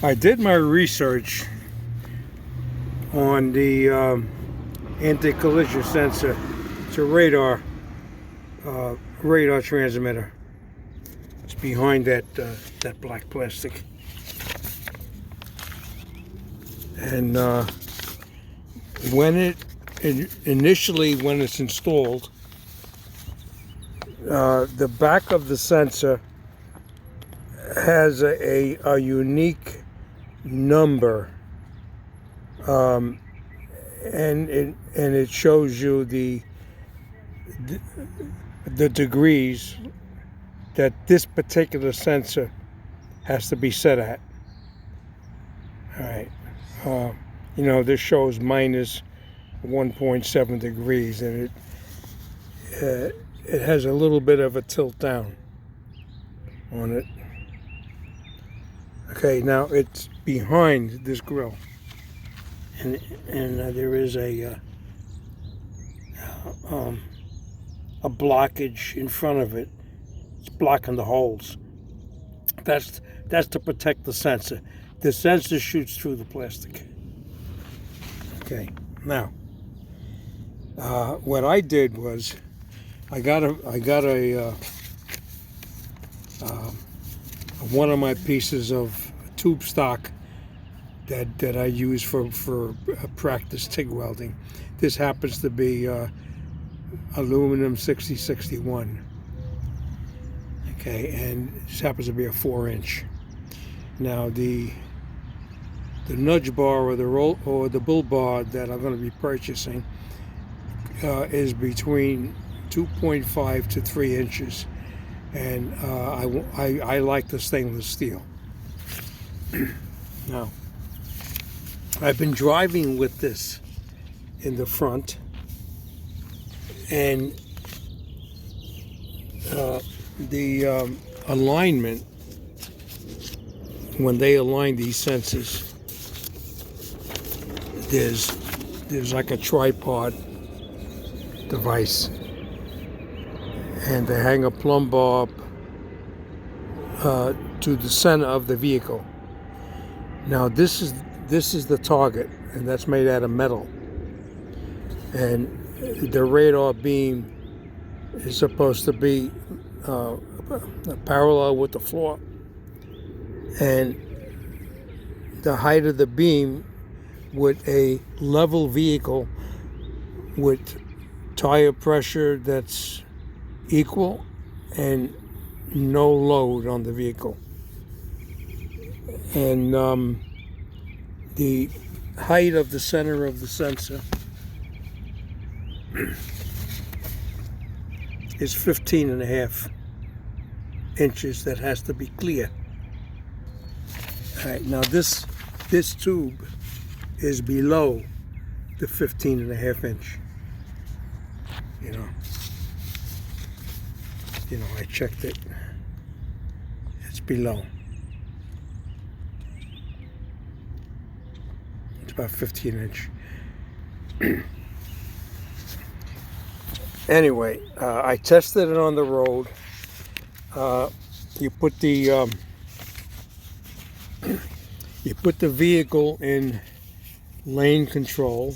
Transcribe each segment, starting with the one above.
I did my research on the anti-collision sensor. It's a radar transmitter. It's behind that black plastic. And when it's installed, the back of the sensor has a unique number, and it shows you the degrees that this particular sensor has to be set at. All right, this shows minus 1.7 degrees, and it has a little bit of a tilt down on it. Okay, now it's behind this grill, and there is a blockage in front of it. It's blocking the holes. That's to protect the sensor. The sensor shoots through the plastic. Okay, now what I did was I got one of my pieces of tube stock that I use for practice TIG welding. This happens to be aluminum 6061. Okay, and this happens to be a 4-inch. Now the nudge bar or the bull bar that I'm going to be purchasing is between 2.5 to 3 inches. And I like the stainless steel. Now, I've been driving with this in the front, and the alignment, when they align these sensors, there's like a tripod device, and they hang a plumb bob to the center of the vehicle. Now this is the target, and that's made out of metal, and the radar beam is supposed to be parallel with the floor, and the height of the beam with a level vehicle with tire pressure that's equal and no load on the vehicle. And the height of the center of the sensor is 15.5 inches. That has to be clear. All right, now this tube is below the 15.5 inch. I checked it. It's below. It's about 15 inch. Anyway, I tested it on the road. You put the vehicle in lane control.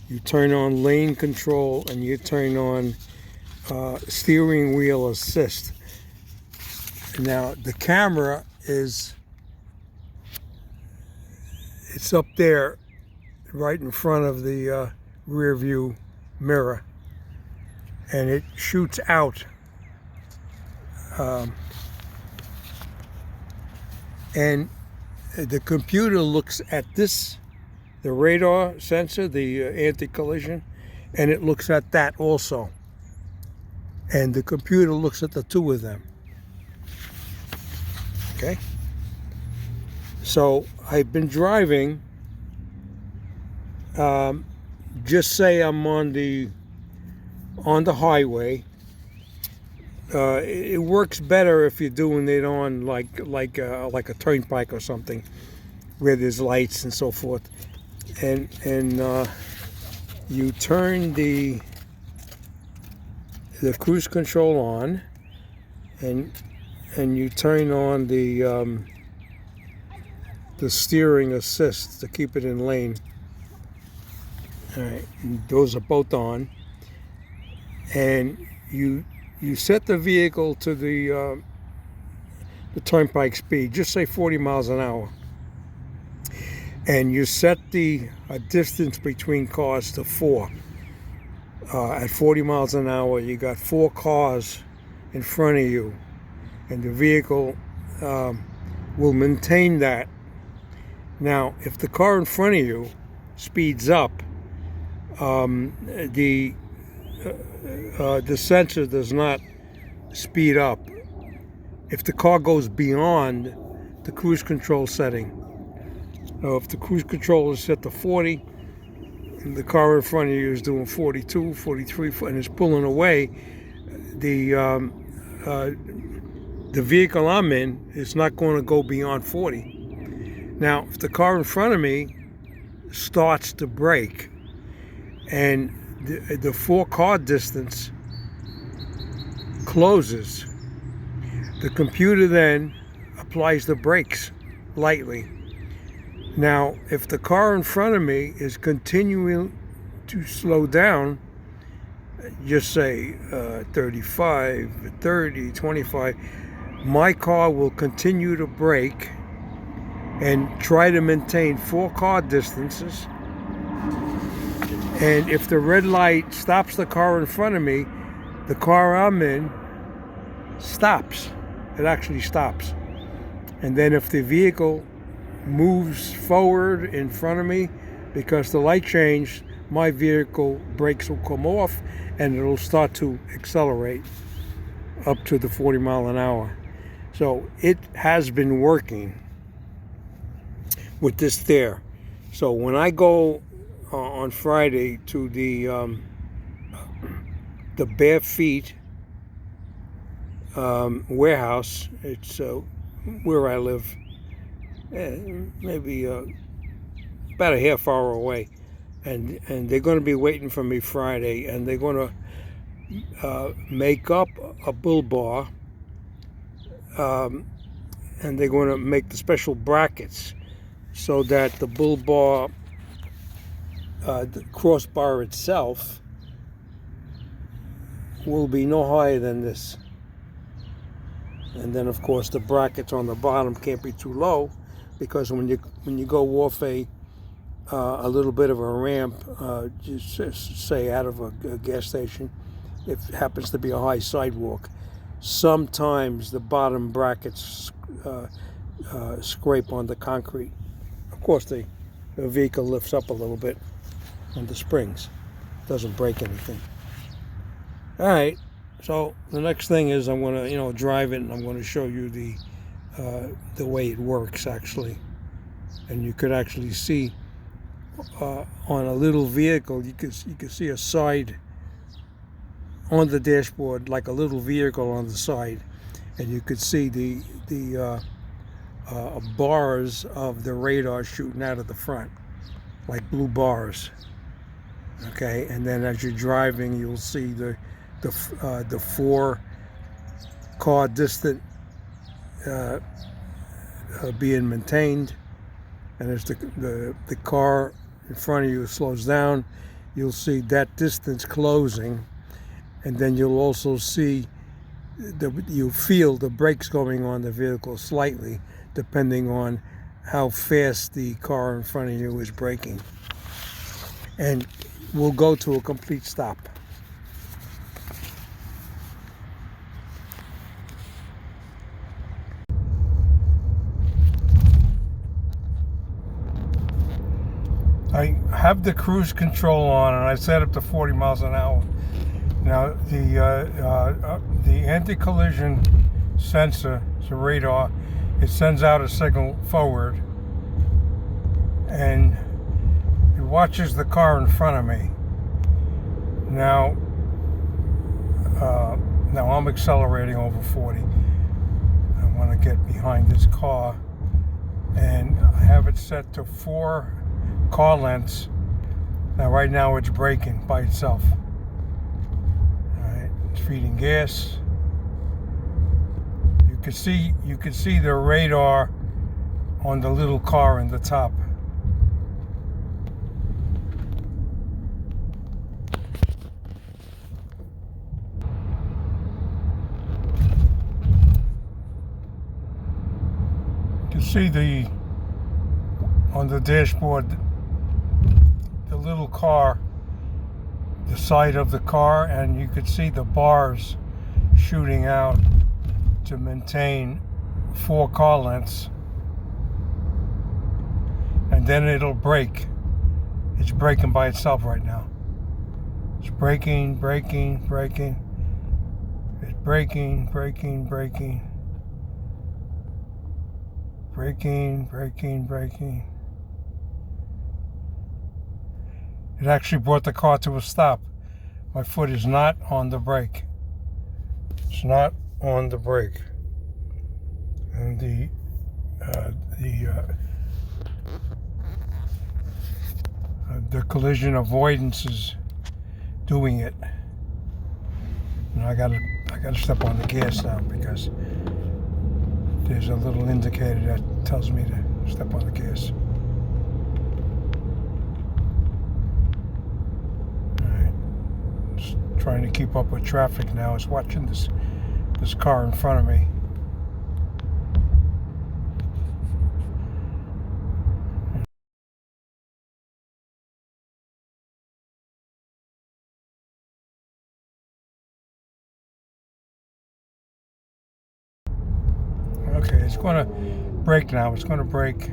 You turn on lane control, and you turn on steering wheel assist. Now the camera it's up there right in front of the rear view mirror, and it shoots out, and the computer looks at the radar sensor, the anti-collision, and it looks at that also. And the computer looks at the two of them. Okay? So I've been driving, just say I'm on the highway. It works better if you're doing it on like a turnpike or something, where there's lights and so forth. And you turn the cruise control on, and you turn on the the steering assist to keep it in lane. All right, those are both on, and you set the vehicle to the turnpike speed. Just say 40 miles an hour, and you set the distance between cars to 4. At 40 miles an hour, you got 4 cars in front of you, and the vehicle will maintain that. Now, if the car in front of you speeds up, the sensor does not speed up. If the car goes beyond the cruise control setting, if the cruise control is set to 40, and the car in front of you is doing 42, 43, and it's pulling away, the vehicle I'm in is not going to go beyond 40. Now, if the car in front of me starts to brake, and the 4-car distance closes, the computer then applies the brakes lightly. Now, if the car in front of me is continuing to slow down, just say 35, 30, 25, my car will continue to brake and try to maintain 4-car distances. And if the red light stops the car in front of me, the car I'm in stops. It actually stops. And then if the vehicle moves forward in front of me, because the light changed, my vehicle brakes will come off and it'll start to accelerate up to the 40 mile an hour. So it has been working with this there. So when I go on Friday to the Bare Feet warehouse, it's where I live, maybe about a half hour away, and they're going to be waiting for me Friday, and they're going to make up a bull bar, and they're going to make the special brackets so that the bull bar, the crossbar itself, will be no higher than this. And then, of course, the brackets on the bottom can't be too low, because when you go off a little bit of a ramp, just say out of a gas station, if it happens to be a high sidewalk, sometimes the bottom brackets scrape on the concrete. Of course, the vehicle lifts up a little bit on the springs, doesn't break anything. All right. So the next thing is I'm going to, drive it, and I'm going to show you the way it works actually. And you could actually see on a little vehicle, you could see a side on the dashboard, like a little vehicle on the side, and you could see the bars of the radar shooting out of the front, like blue bars. Okay, and then as you're driving, you'll see the 4-car distance being maintained, and as the car in front of you slows down, you'll see that distance closing, and then you'll also see you feel the brakes going on the vehicle slightly, depending on how fast the car in front of you is braking, and we'll go to a complete stop. I have the cruise control on, and I set up to 40 miles an hour. Now the anti-collision sensor, the radar, it sends out a signal forward, and it watches the car in front of me. Now I'm accelerating over 40. I want to get behind this car, and I have it set to 4 car lengths. Now right now it's braking by itself. Alright, it's feeding gas. You can see the radar on the little car in the top. You can see on the dashboard, the little car, the side of the car, and you could see the bars shooting out to maintain 4 car lengths, and then it'll brake. It's braking by itself right now. It's braking. It's braking. It actually brought the car to a stop. My foot is not on the brake. It's not on the brake. And the collision avoidance is doing it. And I gotta step on the gas now because there's a little indicator that tells me to step on the gas. Alright. Just trying to keep up with traffic now. I was watching this car in front of me. Okay, it's going to brake now. It's going to brake.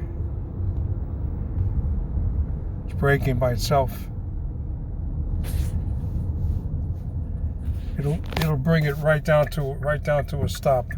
It's braking by itself. It'll bring it right down to a stop.